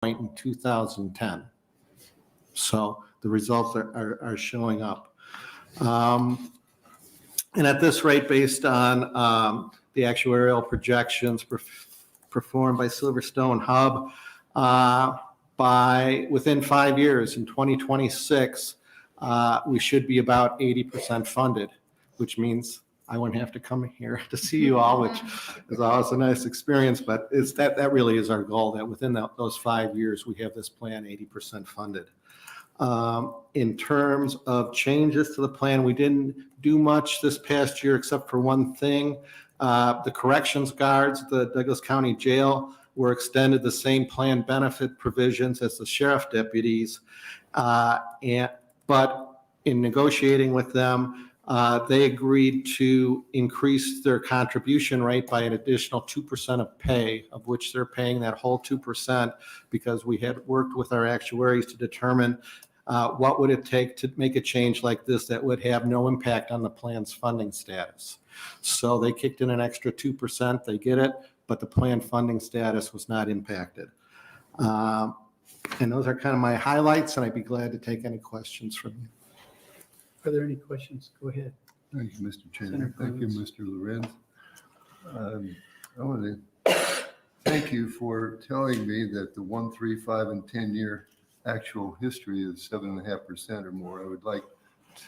point in 2010. So the results are showing up. And at this rate, based on the actuarial projections performed by Silverstone Hub, by within 5 years, in 2026, we should be about 80% funded, which means I wouldn't have to come here to see you all, which is always a nice experience. But it's that really is our goal, that within those 5 years, we have this plan 80% funded. In terms of changes to the plan, we didn't do much this past year except for one thing. The corrections guards, the Douglas County Jail, were extended the same plan benefit provisions as the sheriff deputies. But in negotiating with them, they agreed to increase their contribution rate by an additional 2% of pay, of which they're paying that whole 2%, because we had worked with our actuaries to determine what would it take to make a change like this that would have no impact on the plan's funding status. So they kicked in an extra 2%, they get it, but the plan funding status was not impacted. And those are kind of my highlights, and I'd be glad to take any questions from you. Are there any questions? Go ahead. Thank you, Mr. Chairman. Thank you, Mr. Lorenz. I want to thank you for telling me that the 1, 3, 5, and 10-year actual history is 7.5% or more. I would like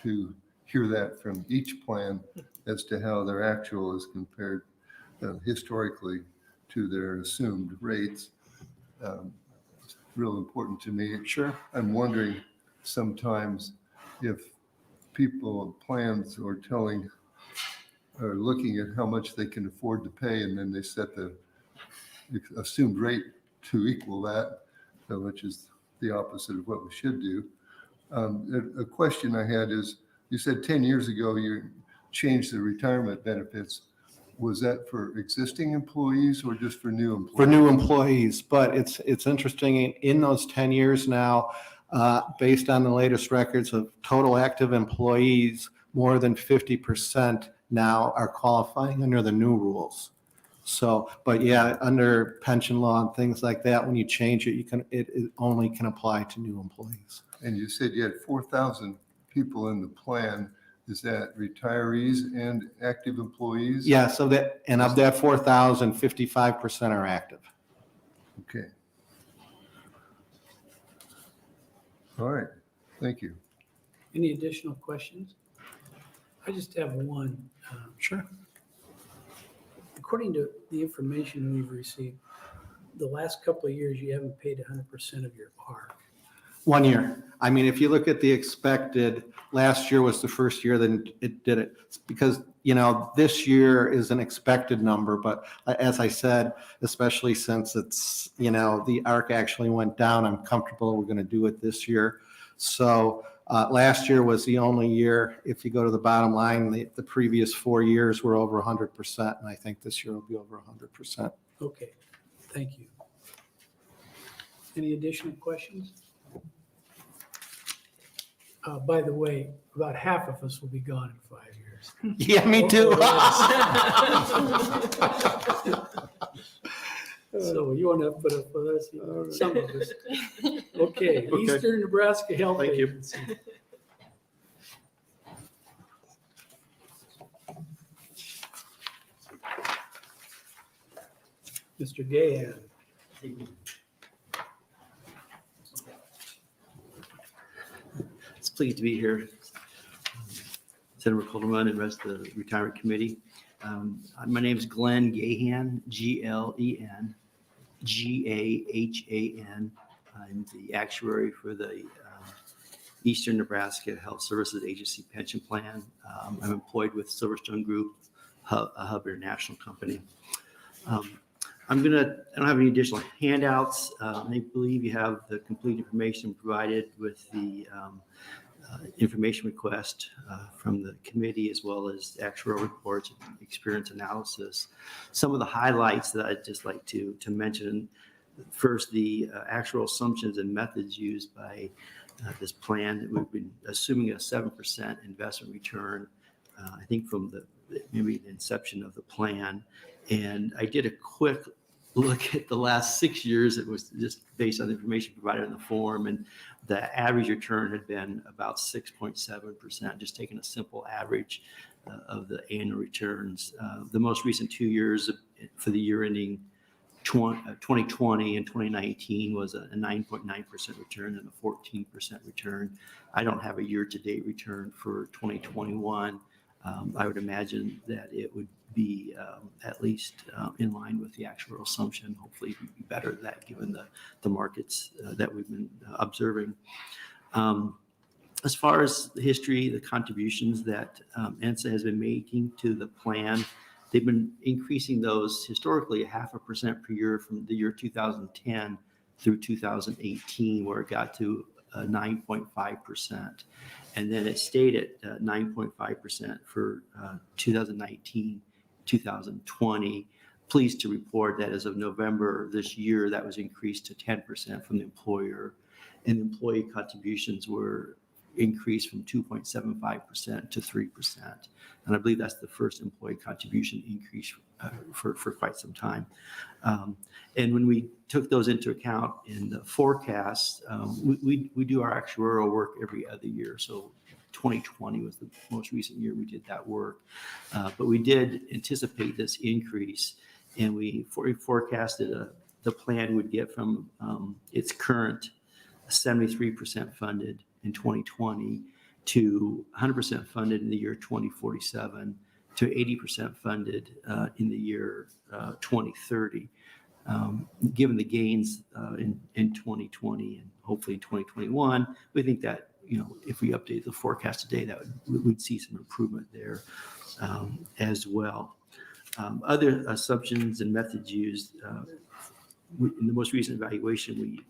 to hear that from each plan as to how their actual is compared historically to their assumed rates. It's real important to me. Sure. I'm wondering sometimes if people plans are looking at how much they can afford to pay, and then they set the assumed rate to equal that, which is the opposite of what we should do. A question I had is, you said 10 years ago you changed the retirement benefits. Was that for existing employees or just for new employees? For new employees, but it's interesting, in those 10 years now, based on the latest records of total active employees, more than 50% now are qualifying under the new rules. So, but yeah, under pension law and things like that, when you change it, it only can apply to new employees. And you said you had 4,000 people in the plan. Is that retirees and active employees? Yeah, so that, and of that 4,000, 55% are active. Okay. All right, thank you. Any additional questions? I just have one. Sure. According to the information we've received, the last couple of years, you haven't paid 100% of your par. 1 year. I mean, if you look at the expected, last year was the first year that it did it. It's because, this year is an expected number, but as I said, especially since it's, the ARC actually went down, I'm comfortable we're going to do it this year. So last year was the only year, if you go to the bottom line, the previous 4 years were over 100%, and I think this year will be over 100%. Okay, thank you. Any additional questions? By the way, about half of us will be gone in 5 years. Yeah, me too. So you won't have to put up with us, some of us. Okay, Eastern Nebraska Health Thank you. Agency. Mr. Gahan. It's pleased to be here. Senator Calderon and the rest of the retirement committee. My name is Glenn Gahan, Glen Gahan. I'm the actuary for the Eastern Nebraska Health Services Agency pension plan. I'm employed with Silverstone Group, a Hub International company. I don't have any additional handouts. I believe you have the complete information provided with the information request from the committee, as well as actuarial reports, experience analysis. Some of the highlights that I'd just like to mention. First, the actual assumptions and methods used by this plan. We've been assuming a 7% investment return, I think from maybe the inception of the plan. And I did a quick look at the last 6 years, it was just based on the information provided in the form, and the average return had been about 6.7%, just taking a simple average of the annual returns. The most recent 2 years for the year ending 2020 and 2019 was a 9.9% return and a 14% return. I don't have a year-to-date return for 2021. I would imagine that it would be at least in line with the actuarial assumption. Hopefully, it would be better than that given the markets that we've been observing. As far as the history, the contributions that ENSA has been making to the plan, they've been increasing those historically 0.5% per year from the year 2010 through 2018, where it got to 9.5%. And then it stayed at 9.5% for 2019, 2020. Pleased to report that as of November this year, that was increased to 10% from the employer. And employee contributions were increased from 2.75% to 3%. And I believe that's the first employee contribution increase for quite some time. And when we took those into account in the forecast, we do our actuarial work every other year. So 2020 was the most recent year we did that work. But we did anticipate this increase, and we forecasted the plan would get from its current 73% funded in 2020 to 100% funded in the year 2047 to 80% funded in the year 2030. Given the gains in 2020 and hopefully 2021, we think that, if we update the forecast today, that we'd see some improvement there as well. Other assumptions and methods used in the most recent evaluation, we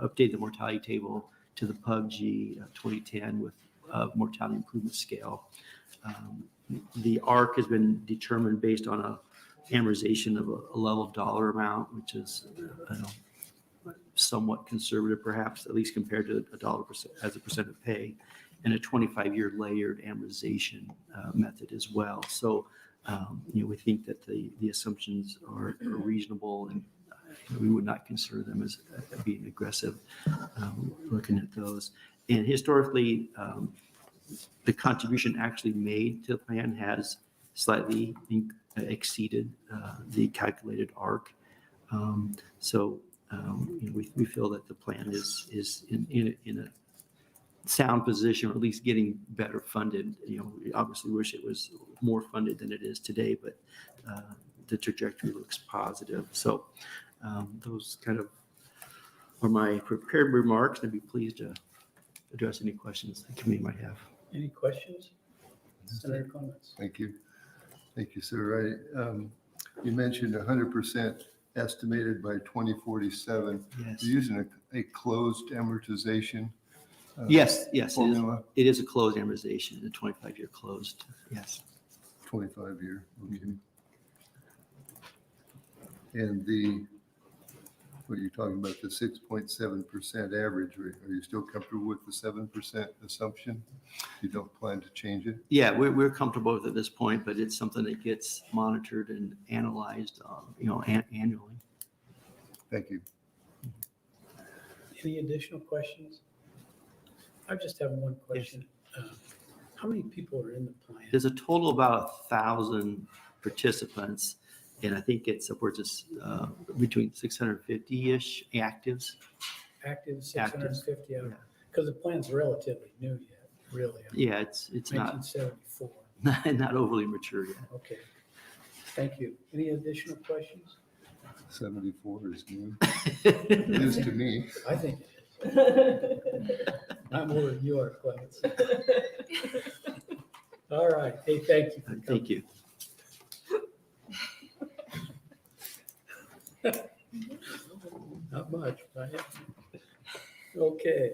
updated the mortality table to the PUBG 2010 with mortality improvement scale. The ARC has been determined based on a amortization of a level dollar amount, which is somewhat conservative, perhaps, at least compared to $1 as a percent of pay, and a 25-year layered amortization method as well. So, we think that the assumptions are reasonable, and we would not consider them as being aggressive looking at those. And historically, the contribution actually made to the plan has slightly exceeded the calculated ARC. So we feel that the plan is in a sound position, or at least getting better funded. We obviously wish it was more funded than it is today, but the trajectory looks positive. So those kind of are my prepared remarks. I'd be pleased to address any questions the committee might have. Any questions? Senator comments? Thank you. Thank you, sir. You mentioned 100% estimated by 2047. Yes. You're using a closed amortization Yes, formula? it is a closed amortization, a 25-year closed. Yes. 25-year. Okay. Mhm. And what you're talking about, the 6.7% average, are you still comfortable with the 7% assumption? You don't plan to change it? Yeah, we're comfortable with it at this point, but it's something that gets monitored and analyzed, annually. Thank you. Any additional questions? I just have one question. How many people are in the plan? There's a total of about 1,000 participants, and I think it's upwards of between 650-ish actives. Active 650 out, because the plan's relatively new yet, really. Yeah, it's not 1974. not overly mature yet. Okay. Thank you. Any additional questions? 74 is new. It is to me. I think it is. I'm more than you are, Clemens. All right. Hey, thank you. Thank you. Not much, but yeah. Okay.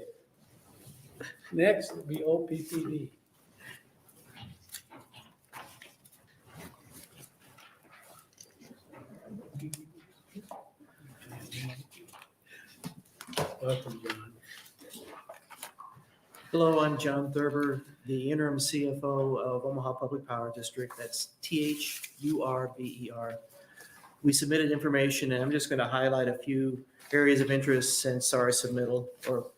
Next will be OPPD. Welcome, John. Hello, I'm John Thurber, the interim CFO of Omaha Public Power District. That's THURBER. We submitted information, and I'm just going to highlight a few areas of interest since our submittal, or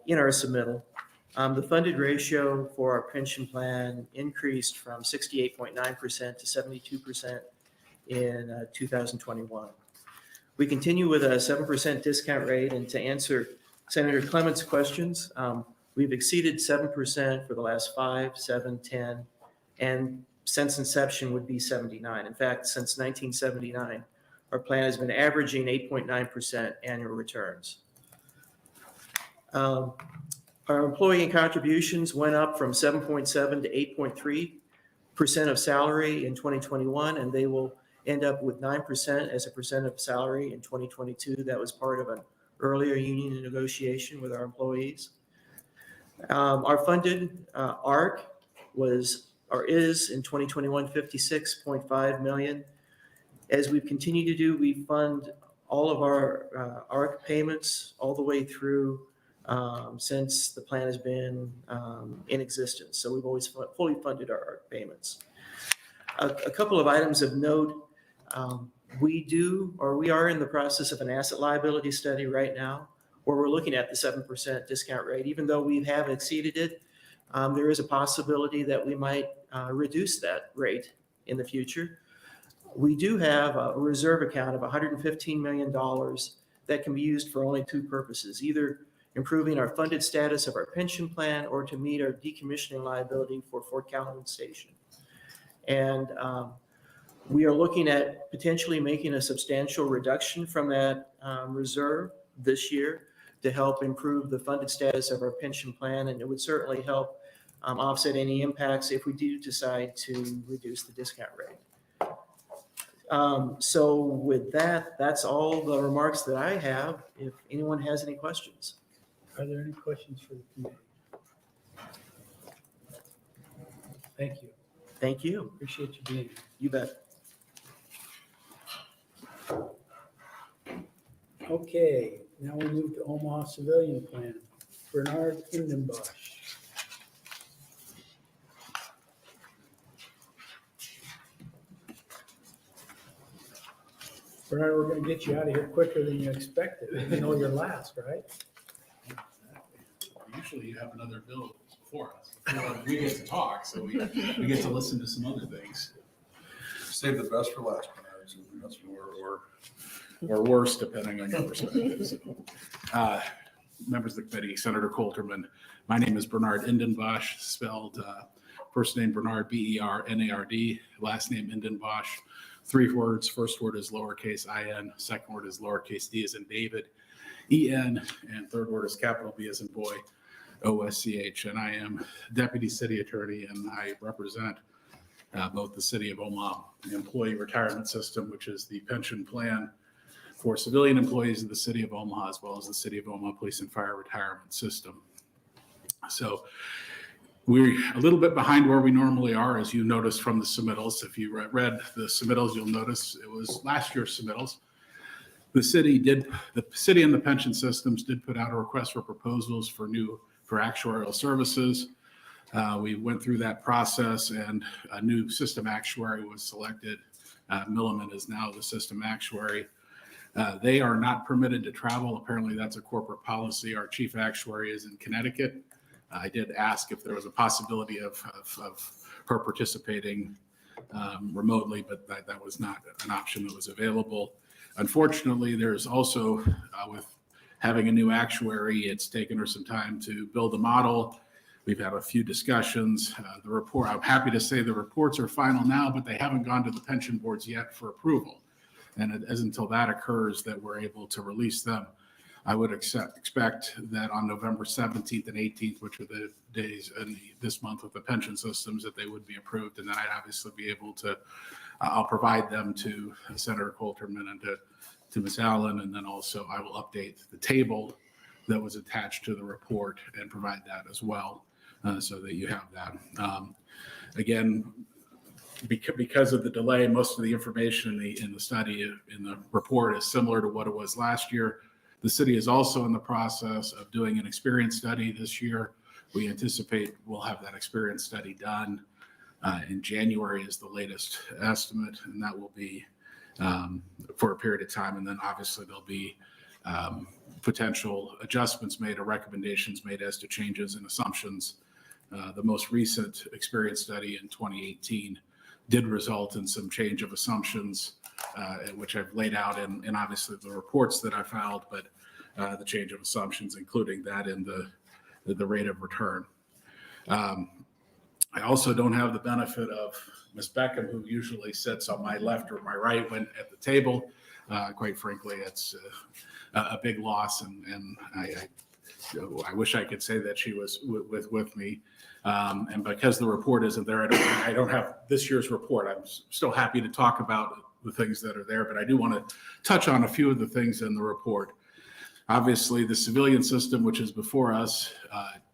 in our submittal. The funded ratio for our pension plan increased from 68.9% to 72% in 2021. We continue with a 7% discount rate, and to answer Senator Clement's questions, we've exceeded 7% for the last 5, 7, 10, and since inception would be 79. In fact, since 1979, our plan has been averaging 8.9% annual returns. Our employee contributions went up from 7.7 to 8.3% of salary in 2021, and they will end up with 9% as a percent of salary in 2022. That was part of an earlier union negotiation with our employees. Our funded ARC is in 2021 56.5 million. As we continue to do, we fund all of our ARC payments all the way through since the plan has been in existence. So we've always fully funded our ARC payments. A couple of items of note. We are in the process of an asset liability study right now, where we're looking at the 7% discount rate. Even though we have exceeded it, there is a possibility that we might reduce that rate in the future. We do have a reserve account of $115 million that can be used for only two purposes: either improving our funded status of our pension plan or to meet our decommissioning liability for Fort Callahan Station. And we are looking at potentially making a substantial reduction from that reserve this year to help improve the funded status of our pension plan, and it would certainly help offset any impacts if we do decide to reduce the discount rate. So with that, that's all the remarks that I have. If anyone has any questions. Are there any questions for the committee? Thank you. Thank you. Appreciate you being here. You bet. Okay, now we move to Omaha Civilian Plan. Bernard Indenbosch. Bernard, we're going to get you out of here quicker than you expected. You know you're last, right? Usually you have another bill before us. We get to talk, so we get to listen to some other things. Save the best for last, Bernard, so the best or worse, depending on your perspective. So, Members of the committee, Senator Coulterman, my name is Bernard Indenbosch, spelled first name Bernard, B-E-R-N-A-R-D, last name Indenbosch. 3 words. First word is lowercase I-N. Second word is lowercase d as in David, E-N. And third word is capital B as in boy, O-S-C-H. And I am Deputy City Attorney, and I represent both the City of Omaha Employee Retirement System, which is the pension plan for civilian employees of the City of Omaha, as well as the City of Omaha Police and Fire Retirement System. So we're a little bit behind where we normally are, as you noticed from the submittals. If you read the submittals, you'll notice it was last year's submittals. The city and the pension systems did put out a request for proposals for actuarial services. We went through that process, and a new system actuary was selected. Milliman is now the system actuary. They are not permitted to travel. Apparently, that's a corporate policy. Our chief actuary is in Connecticut. I did ask if there was a possibility of her participating remotely, but that was not an option that was available. Unfortunately, there's also, with having a new actuary, it's taken her some time to build a model. We've had a few discussions. The report, I'm happy to say the reports are final now, but they haven't gone to the pension boards yet for approval. And it isn't until that occurs that we're able to release them. I would expect that on November 17th and 18th, which are the days in this month with the pension systems, that they would be approved. And then I'd obviously be able to, I'll provide them to Senator Coulterman and to Ms. Allen. And then also I will update the table that was attached to the report and provide that as well, so that you have that. Again, because of the delay, most of the information in the study, in the report, is similar to what it was last year. The city is also in the process of doing an experience study this year. We anticipate we'll have that experience study done in January is the latest estimate, and that will be for a period of time. And then obviously there'll be potential adjustments made or recommendations made as to changes in assumptions. The most recent experience study in 2018 did result in some change of assumptions, which I've laid out in obviously the reports that I filed, but the change of assumptions, including that in the rate of return. I also don't have the benefit of Ms. Beckham, who usually sits on my left or my right when at the table. Quite frankly, it's a big loss, and I wish I could say that she was with me. And because the report isn't there, I don't have this year's report. I'm still happy to talk about the things that are there, but I do want to touch on a few of the things in the report. Obviously, the civilian system, which is before us,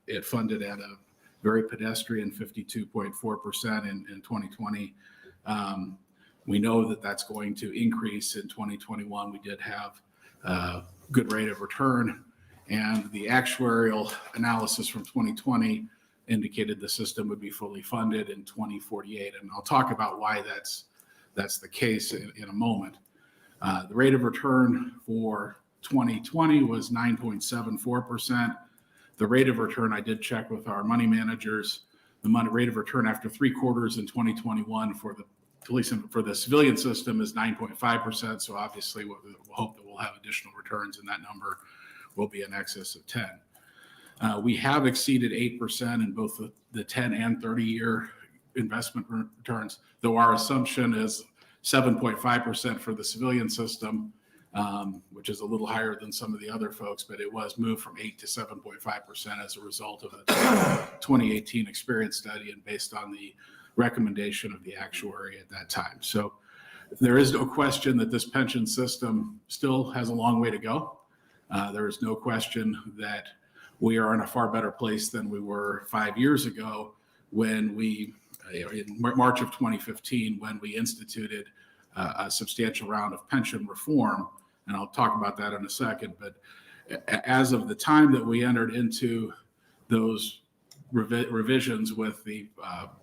it funded at a very pedestrian 52.4% in 2020. We know that that's going to increase in 2021. We did have a good rate of return, and the actuarial analysis from 2020 indicated the system would be fully funded in 2048. And I'll talk about why that's the case in a moment. The rate of return for 2020 was 9.74%. The rate of return, I did check with our money managers, the rate of return after 3 quarters in 2021 for the police and for the civilian system is 9.5%. So obviously we'll hope that we'll have additional returns, and that number will be in excess of 10. We have exceeded 8% in both the 10 and 30-year investment returns, though our assumption is 7.5% for the civilian system, which is a little higher than some of the other folks, but it was moved from 8 to 7.5% as a result of the 2018 experience study and based on the recommendation of the actuary at that time. So there is no question that this pension system still has a long way to go. There is no question that we are in a far better place than we were 5 years ago when we, in March of 2015, when we instituted a substantial round of pension reform. And I'll talk about that in a second. But as of the time that we entered into those revisions with the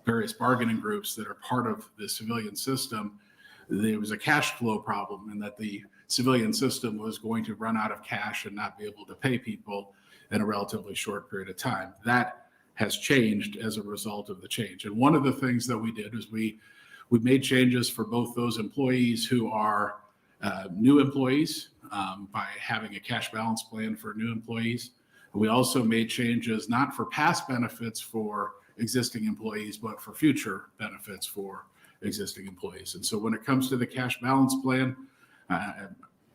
various bargaining groups that are part of the civilian system, there was a cash flow problem, and that the civilian system was going to run out of cash and not be able to pay people in a relatively short period of time. That has changed as a result of the change. And one of the things that we did is we made changes for both those employees who are new employees by having a cash balance plan for new employees. We also made changes not for past benefits for existing employees, but for future benefits for existing employees. And so when it comes to the cash balance plan,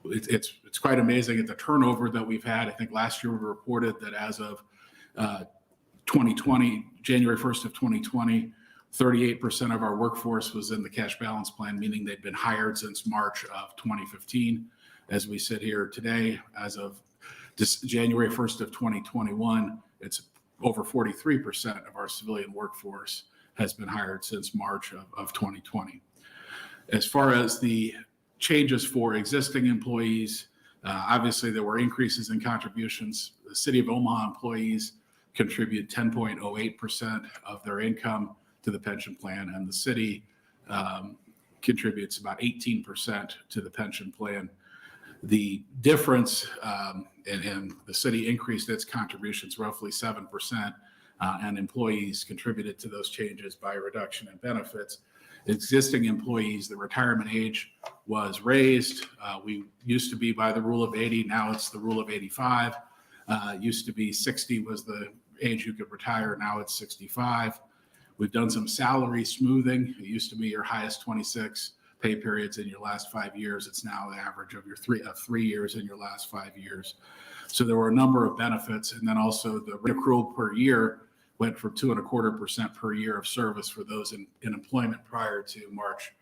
it's quite amazing at the turnover that we've had. I think last year we reported that as of 2020, January 1st of 2020, 38% of our workforce was in the cash balance plan, meaning they'd been hired since March of 2015. As we sit here today, as of January 1st of 2021, it's over 43% of our civilian workforce has been hired since March of 2020. As far as the changes for existing employees, obviously there were increases in contributions. The city of Omaha employees contribute 10.08% of their income to the pension plan, and the city contributes about 18% to the pension plan. The difference, and the city increased its contributions roughly 7%, and employees contributed to those changes by a reduction in benefits. Existing employees, the retirement age was raised. We used to be by the rule of 80, now it's the rule of 85. Used to be 60 was the age you could retire, now it's 65. We've done some salary smoothing. It used to be your highest 26 pay periods in your last 5 years. It's now the average of your 3 years in your last 5 years. So there were a number of benefits. And then also the rate accrual per year went from 2.25% per year of service for those in employment prior to March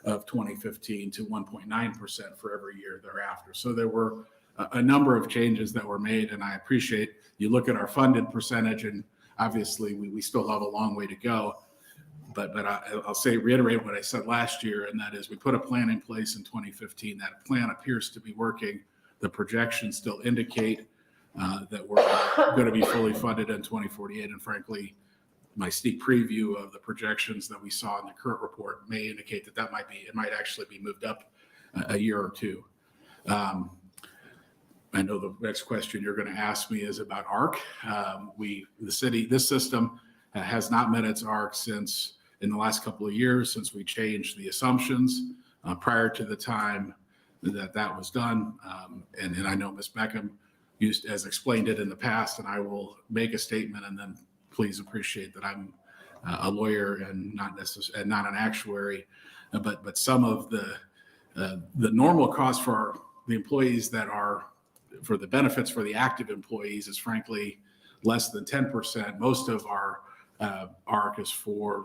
of 2015 to 1.9% for every year thereafter. So there were a number of changes that were made, and I appreciate you look at our funded percentage, and obviously we still have a long way to go. But I'll reiterate what I said last year, and that is we put a plan in place in 2015. That plan appears to be working. The projections still indicate that we're going to be fully funded in 2048. And frankly, my sneak preview of the projections that we saw in the current report may indicate that it might actually be moved up a year or two. I know the next question you're going to ask me is about ARC. This system has not met its ARC since in the last couple of years, since we changed the assumptions prior to the time that was done. And I know Ms. Beckham has explained it in the past, and I will make a statement and then please appreciate that I'm a lawyer and not an actuary, but some of the normal costs for the employees that are for the benefits for the active employees is frankly less than 10%. Most of our ARC is for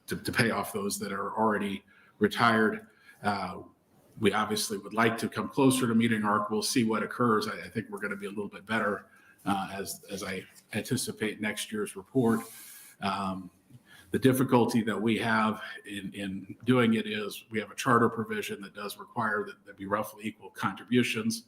to pay off those that are already retired. We obviously would like to come closer to meeting ARC. We'll see what occurs. I think we're going to be a little bit better as I anticipate next year's report. The difficulty that we have in doing it is we have a charter provision that does require that there be roughly equal contributions.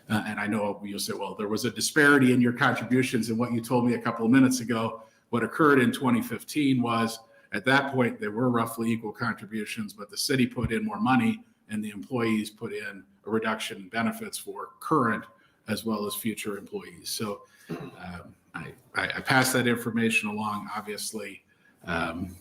And I know you'll say, well, there was a disparity in your contributions in what you told me a couple of minutes ago. What occurred in 2015 was at that point, there were roughly equal contributions, but the city put in more money and the employees put in a reduction in benefits for current as well as future employees. So I pass that information along. Obviously, I'm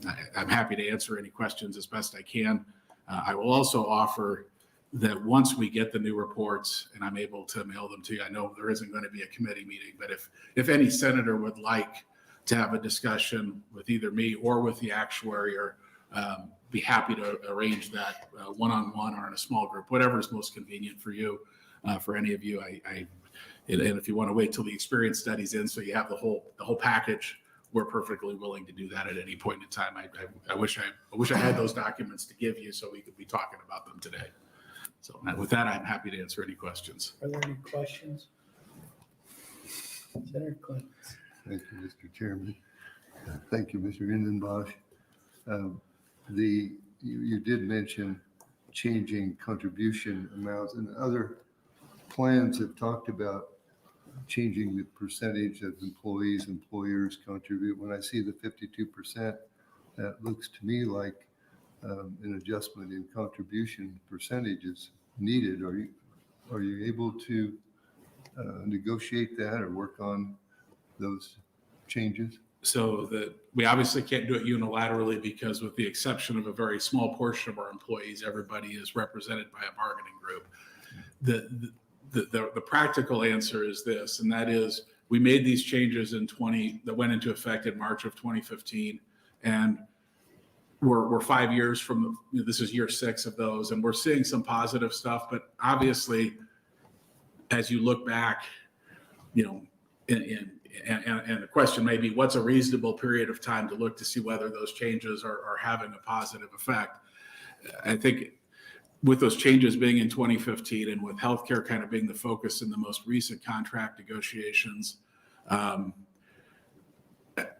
happy to answer any questions as best I can. I will also offer that once we get the new reports and I'm able to mail them to you, I know there isn't going to be a committee meeting, but if any senator would like to have a discussion with either me or with the actuary, or be happy to arrange that one-on-one or in a small group, whatever is most convenient for you, for any of you. And if you want to wait till the experience study's in, so you have the whole package, we're perfectly willing to do that at any point in time. I wish I had those documents to give you so we could be talking about them today. So with that, I'm happy to answer any questions. Are there any questions? Senator Clinton. Thank you, Mr. Chairman. Thank you, Mr. Indenbosch. You did mention changing contribution amounts, and other plans have talked about changing the percentage of employers contribute. When I see the 52%, that looks to me like an adjustment in contribution percentages needed. Are you able to negotiate that or work on those changes? So that we obviously can't do it unilaterally, because with the exception of a very small portion of our employees, everybody is represented by a bargaining group. The practical answer is this, and that is we made these changes that went into effect in March of 2015, and we're 5 years from, this is year 6 of those, and we're seeing some positive stuff. But obviously, as you look back, and the question may be, what's a reasonable period of time to look to see whether those changes are having a positive effect? I think with those changes being in 2015 and with healthcare kind of being the focus in the most recent contract negotiations,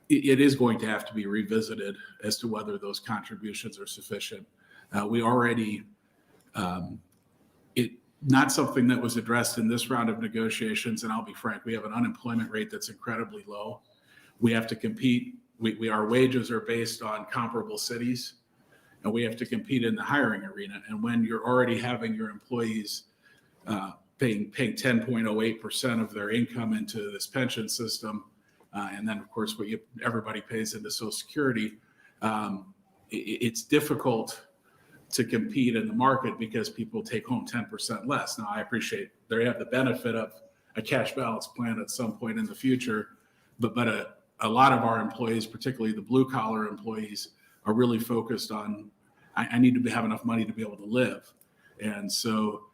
it is going to have to be revisited as to whether those contributions are sufficient. We already, not something that was addressed in this round of negotiations, and I'll be frank, we have an unemployment rate that's incredibly low. We have to compete. Our wages are based on comparable cities, and we have to compete in the hiring arena. And when you're already having your employees paying 10.08% of their income into this pension system, and then of course everybody pays into Social Security, it's difficult to compete in the market because people take home 10% less. Now, I appreciate they have the benefit of a cash balance plan at some point in the future, but a lot of our employees, particularly the blue collar employees, are really focused on, I need to have enough money to be able to live. And so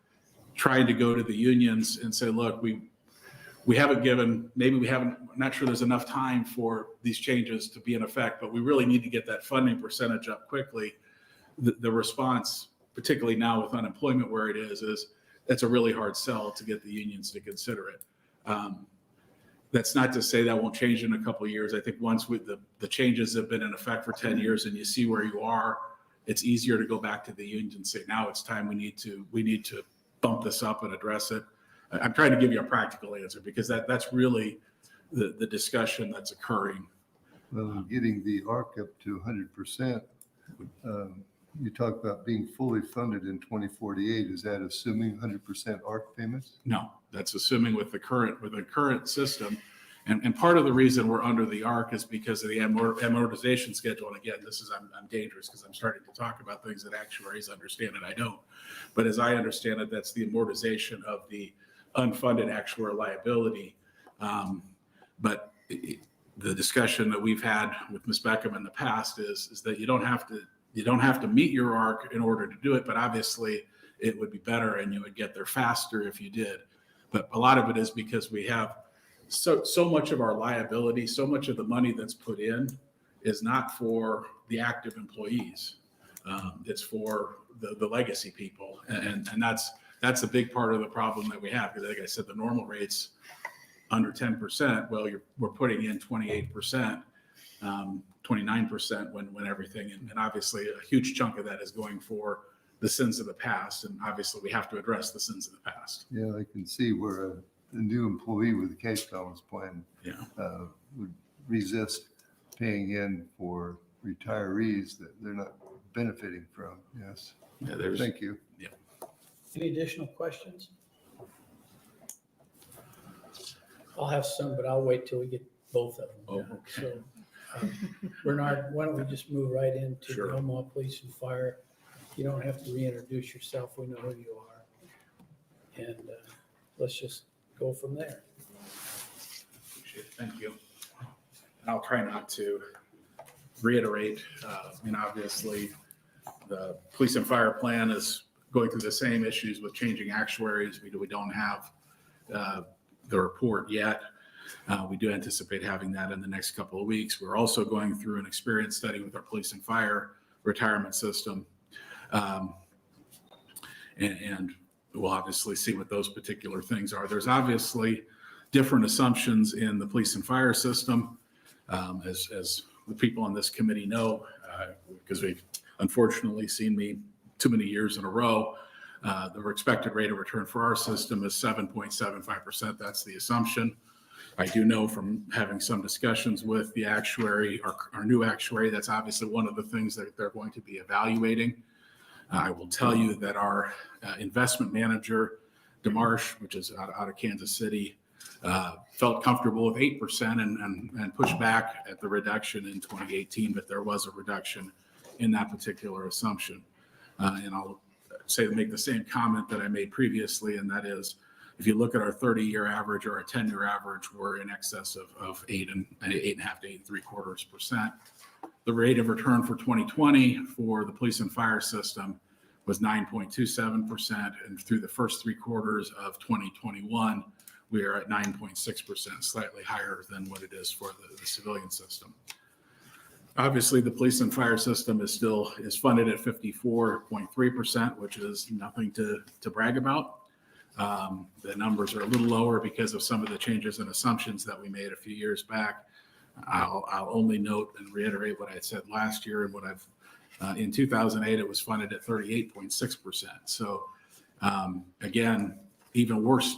trying to go to the unions and say, look, we haven't given, I'm not sure there's enough time for these changes to be in effect, but we really need to get that funding percentage up quickly. The response, particularly now with unemployment where it is that's a really hard sell to get the unions to consider it. That's not to say that won't change in a couple of years. I think once the changes have been in effect for 10 years and you see where you are, it's easier to go back to the union and say, now it's time, we need to bump this up and address it. I'm trying to give you a practical answer because that's really the discussion that's occurring. Well, getting the ARC up to 100% You talk about being fully funded in 2048. Is that assuming 100% ARC payments? No, that's assuming with the current system. And part of the reason we're under the ARC is because of the amortization schedule. And again, I'm dangerous because I'm starting to talk about things that actuaries understand and I don't. But as I understand it, that's the amortization of the unfunded actuarial liability. But the discussion that we've had with Ms. Beckham in the past is that you don't have to meet your ARC in order to do it, but obviously it would be better and you would get there faster if you did. But a lot of it is because we have so much of our liability, so much of the money that's put in is not for the active employees. It's for the legacy people. And that's a big part of the problem that we have. Because like I said, the normal rate's under 10%. Well, we're putting in 28%, 29% when everything, and obviously a huge chunk of that is going for the sins of the past. And obviously we have to address the sins of the past. Yeah, I can see where a new employee with a cash balance plan would resist paying in for retirees that they're not benefiting from. Yes. Yeah, Thank you. Yeah. Any additional questions? I'll have some, but I'll wait till we get both of them. Oh, done. okay. So, Bernard, why don't we just move right into Sure. the Omaha Police and Fire? You don't have to reintroduce yourself. We know who you are. And let's just go from there. Appreciate it. Thank you. And I'll try not to reiterate. Obviously, the police and fire plan is going through the same issues with changing actuaries. We don't have the report yet. We do anticipate having that in the next couple of weeks. We're also going through an experience study with our police and fire retirement system. And we'll obviously see what those particular things are. There's obviously different assumptions in the police and fire system, as the people on this committee know, because we've unfortunately seen me too many years in a row. The expected rate of return for our system is 7.75%. That's the assumption. I do know from having some discussions with the actuary, our new actuary, that's obviously one of the things that they're going to be evaluating. I will tell you that our investment manager, DeMarsh, which is out of Kansas City, felt comfortable with 8% and pushed back at the reduction in 2018, but there was a reduction in that particular assumption. And I'll make the same comment that I made previously, and that is, if you look at our 30-year average or our 10-year average, we're in excess of 8.5 to 8.75%. The rate of return for 2020 for the police and fire system was 9.27%, and through the first 3 quarters of 2021, we are at 9.6%, slightly higher than what it is for the civilian system. Obviously, the police and fire system is funded at 54.3%, which is nothing to brag about. The numbers are a little lower because of some of the changes and assumptions that we made a few years back. I'll only note and reiterate what I had said last year and what in 2008, it was funded at 38.6%. So again, even worse.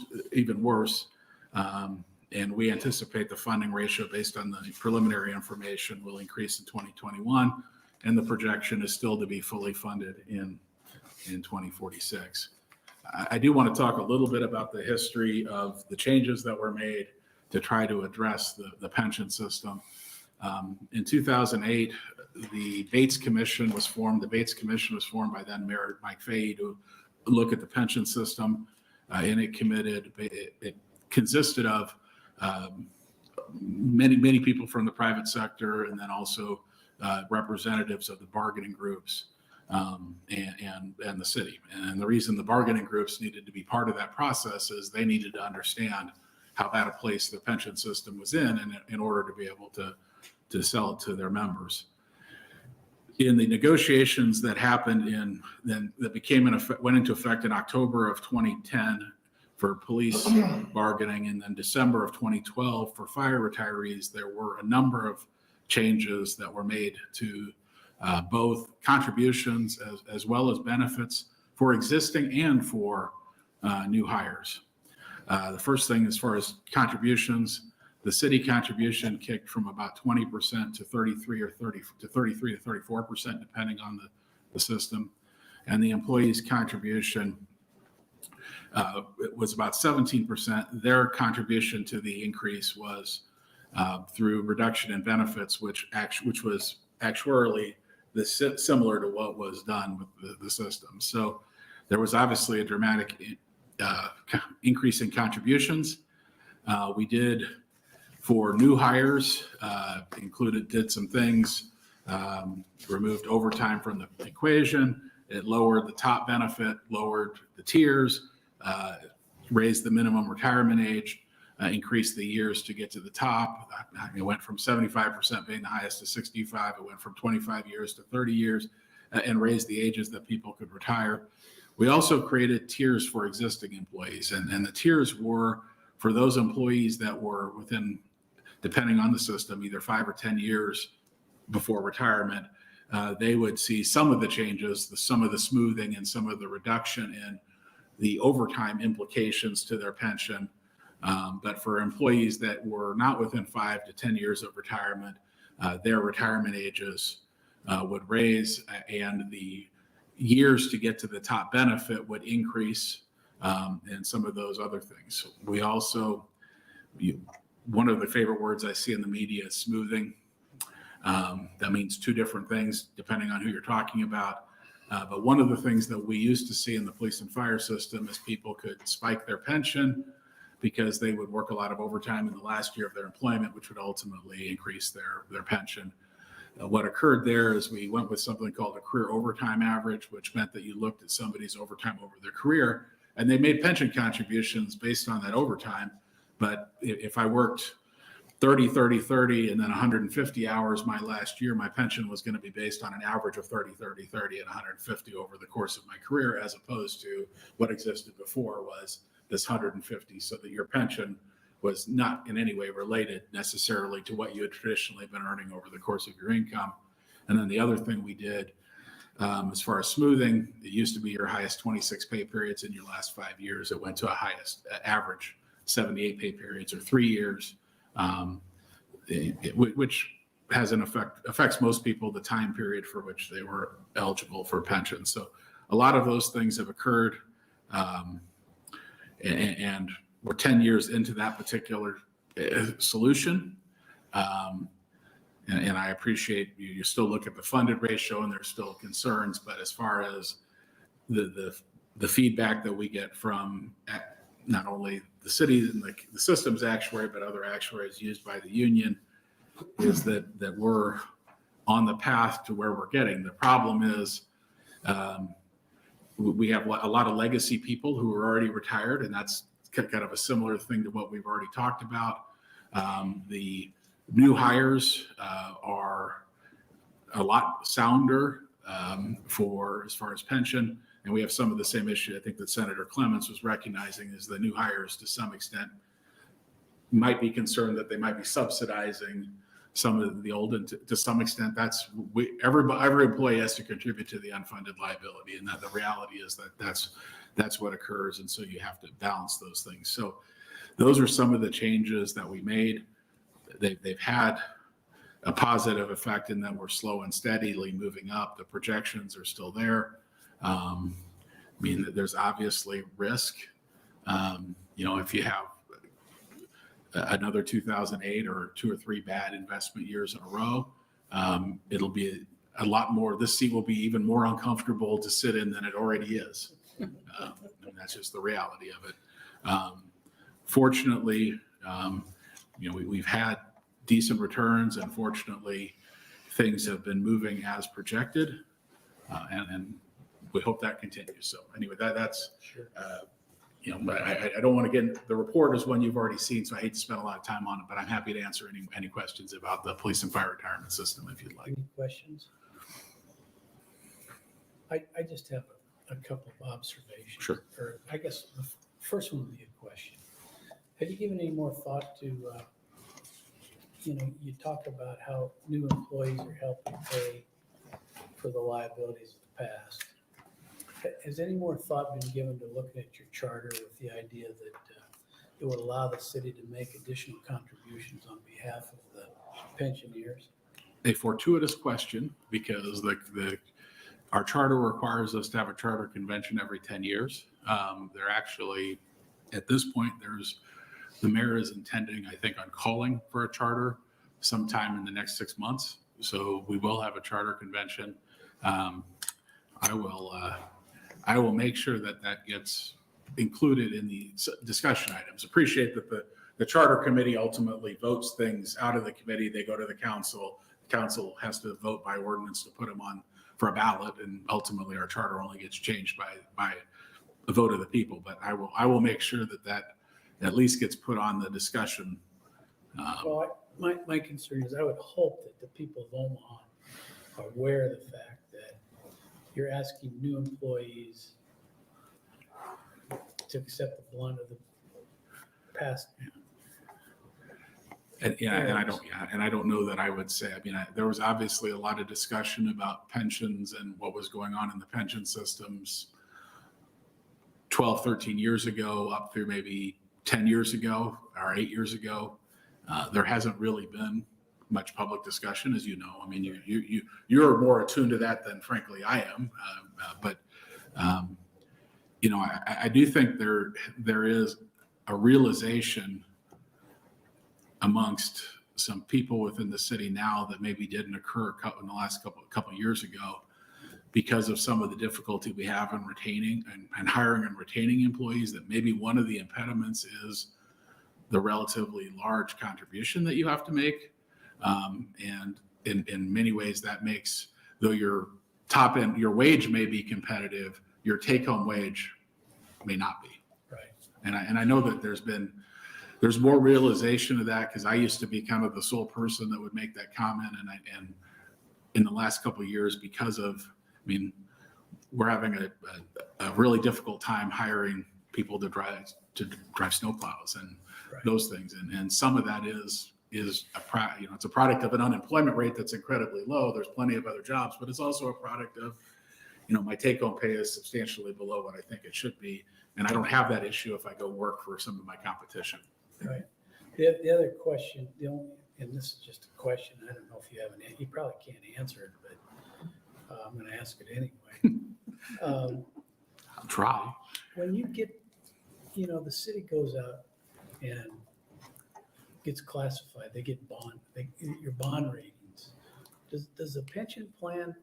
And we anticipate the funding ratio based on the preliminary information will increase in 2021. And the projection is still to be fully funded in 2046. I do want to talk a little bit about the history of the changes that were made to try to address the pension system. In 2008, the Bates Commission was formed. The Bates Commission was formed by then Mayor Mike Fahey to look at the pension system. And it consisted of many people from the private sector, and then also representatives of the bargaining groups and the city. And the reason the bargaining groups needed to be part of that process is they needed to understand how bad a place the pension system was in order to be able to sell it to their members. In the negotiations that happened went into effect in October of 2010 for police bargaining, and then December of 2012 for fire retirees, there were a number of changes that were made to both contributions as well as benefits for existing and for new hires. The first thing, as far as contributions, The city contribution kicked from about 20% to 33 or 30 to 33 to 34%, depending on the system. And the employees' contribution was about 17%. Their contribution to the increase was through reduction in benefits, which was actuarially similar to what was done with the system. So there was obviously a dramatic increase in contributions. We did, for new hires, did some things, removed overtime from the equation. It lowered the top benefit, lowered the tiers, raised the minimum retirement age, increased the years to get to the top. It went from 75% being the highest to 65. It went from 25 years to 30 years, and raised the ages that people could retire. We also created tiers for existing employees, and the tiers were for those employees that were within, depending on the system, either 5 or 10 years before retirement. They would see some of the changes, some of the smoothing, and some of the reduction in the overtime implications to their pension. But for employees that were not within 5 to 10 years of retirement, their retirement ages would raise, and the years to get to the top benefit would increase, and some of those other things. We also, one of the favorite words I see in the media is smoothing. That means two different things depending on who you're talking about. But one of the things that we used to see in the police and fire system is people could spike their pension because they would work a lot of overtime in the last year of their employment, which would ultimately increase their pension. What occurred there is we went with something called a career overtime average, which meant that you looked at somebody's overtime over their career, and they made pension contributions based on that overtime. But if I worked 30, 30, 30, and then 150 hours my last year, my pension was going to be based on an average of 30, 30, 30, and 150 over the course of my career, as opposed to what existed before was this 150, so that your pension was not in any way related necessarily to what you had traditionally been earning over the course of your income. And then the other thing we did, as far as smoothing, it used to be your highest 26 pay periods in your last 5 years. It went to a highest average 78 pay periods or 3 years, which has an affects most people the time period for which they were eligible for pension. So a lot of those things have occurred, and we're 10 years into that particular solution. And I appreciate you still look at the funded ratio and there's still concerns, but as far as the feedback that we get from not only the city and the systems actuary, but other actuaries used by the union, is that we're on the path to where we're getting. The problem is we have a lot of legacy people who are already retired, and that's kind of a similar thing to what we've already talked about. The new hires are a lot sounder for as far as pension, and we have some of the same issue I think that Senator Clements was recognizing, is the new hires to some extent might be concerned that they might be subsidizing some of the old, and to some extent every employee has to contribute to the unfunded liability, and that the reality is that that's what occurs, and so you have to balance those things. So those are some of the changes that we made. They've had a positive effect in that we're slow and steadily moving up. The projections are still there. I mean, there's obviously risk. If you have another 2008 or 2 or 3 bad investment years in a row, it'll be a lot more. This seat will be even more uncomfortable to sit in than it already is. And that's just the reality of it. Fortunately, we've had decent returns, and fortunately, things have been moving as projected, and we hope that continues. So anyway, that's Sure. I don't want to get, the report is one you've already seen, so I hate to spend a lot of time on it, but I'm happy to answer any questions about the police and fire retirement system if you'd like. Any questions? I just have a couple of observations. Sure. Or I guess the first one would be a question. Have you given any more thought to, you talk about how new employees are helping pay for the liabilities of the past. Has any more thought been given to looking at your charter with the idea that it would allow the city to make additional contributions on behalf of the pensioners? A fortuitous question, because our charter requires us to have a charter convention every 10 years. They're actually, at this point, the mayor is intending, I think, on calling for a charter sometime in the next 6 months. So we will have a charter convention. I will make sure that gets included in the discussion items. Appreciate that the charter committee ultimately votes things out of the committee. They go to the council. The council has to vote by ordinance to put them on for a ballot, and ultimately our charter only gets changed by a vote of the people. But I will make sure that at least gets put on the discussion. Well, my concern is I would hope that the people of Omaha are aware of the fact that you're asking new employees to accept the blunt of the past. And I don't know that I would say, there was obviously a lot of discussion about pensions and what was going on in the pension systems 12, 13 years ago, up through maybe 10 years ago or 8 years ago. There hasn't really been much public discussion, as you know. I mean, you're more attuned to that than frankly I am. I do think there is a realization amongst some people within the city now that maybe didn't occur in the last couple of years ago, because of some of the difficulty we have in retaining and hiring and retaining employees, that maybe one of the impediments is the relatively large contribution that you have to make. And in many ways that makes, though your top end, your wage may be competitive, your take home wage may not be. Right. And I know that there's more realization of that, because I used to be kind of the sole person that would make that comment. And in the last couple of years, because of, we're having a really difficult time hiring people to drive snowplows and those things. And some of that is it's a product of an unemployment rate that's incredibly low. There's plenty of other jobs, but it's also a product of, my take home pay is substantially below what I think it should be. And I don't have that issue if I go work for some of my competition. Right. The other question, and this is just a question, I don't know if you have you probably can't answer it, but I'm going to ask it anyway. I'll try. When you get, the city goes out and gets classified, they get your bond ratings. Does the pension plan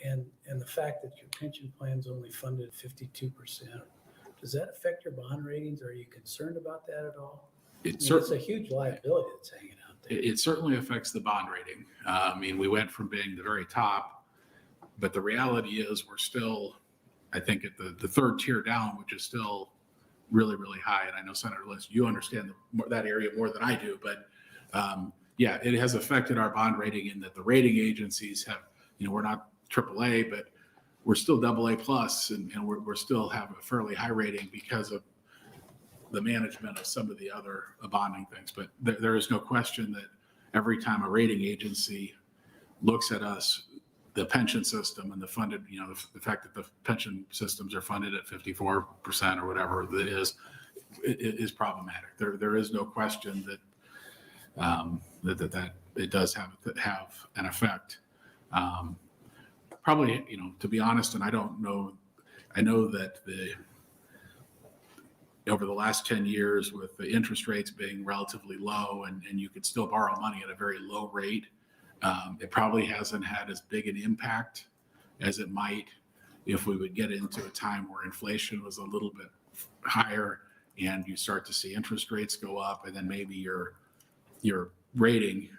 and the fact that your pension plan's only funded 52%, does that affect your bond ratings? Are you concerned about that at all? It's a huge liability that's hanging out there. It certainly affects the bond rating. We went from being the very top, but the reality is we're still, I think, at the third tier down, which is still really, really high. And I know, Senator List, you understand that area more than I do, but it has affected our bond rating in that the rating agencies have, we're not AAA, but we're still AA plus, and we're still have a fairly high rating because of the management of some of the other bonding things. But there is no question that every time a rating agency looks at us, the pension system and the funded, the fact that the pension systems are funded at 54% or whatever it is problematic. There is no question that it does have an effect. Probably, to be honest, and I know that over the last 10 years, with the interest rates being relatively low and you could still borrow money at a very low rate, it probably hasn't had as big an impact as it might if we would get into a time where inflation was a little bit higher and you start to see interest rates go up, and then maybe your rating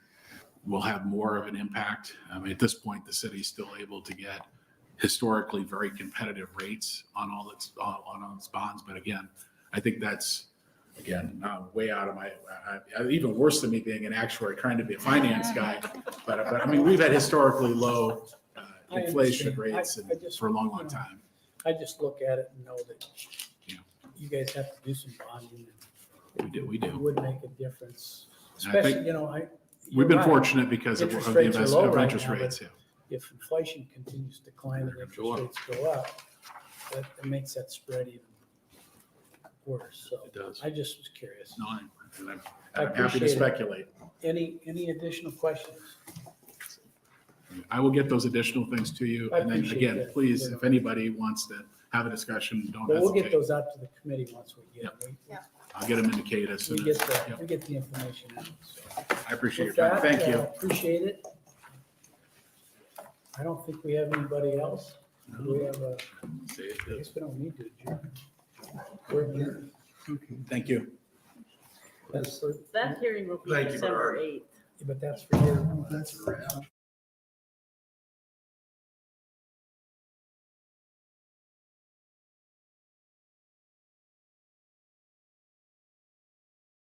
will have more of an impact. At this point, the city's still able to get historically very competitive rates on all its bonds. But again, I think that's, way out of my, even worse than me being an actuary trying to be a finance guy. But we've had historically low inflation rates for a long time. I just look at it and know that you guys have to do some bonding. We do. It would make a difference, I think especially, we've been fortunate because of Interest the rates are low right interest now, rates. but if inflation continues to climb and interest rates go up, that makes that spread even worse, so. It does. I just was curious. No, I'm I happy to appreciate it. speculate. Any additional questions? I will get those additional things to you. I And then appreciate again, that. please, if anybody wants to have a discussion, don't But we'll get hesitate. those out to the committee once we get them. I'll get them indicated as We soon get as. the, Yep. we get the information out. So I appreciate your with time. that, Thank you. Appreciate it. I don't think we have anybody else. Do we have a, See it. I guess we don't need to adjourn. We're adjourned. Thank you. That's for, That hearing will be Thank you, December Bernard. 8th. but that's for your.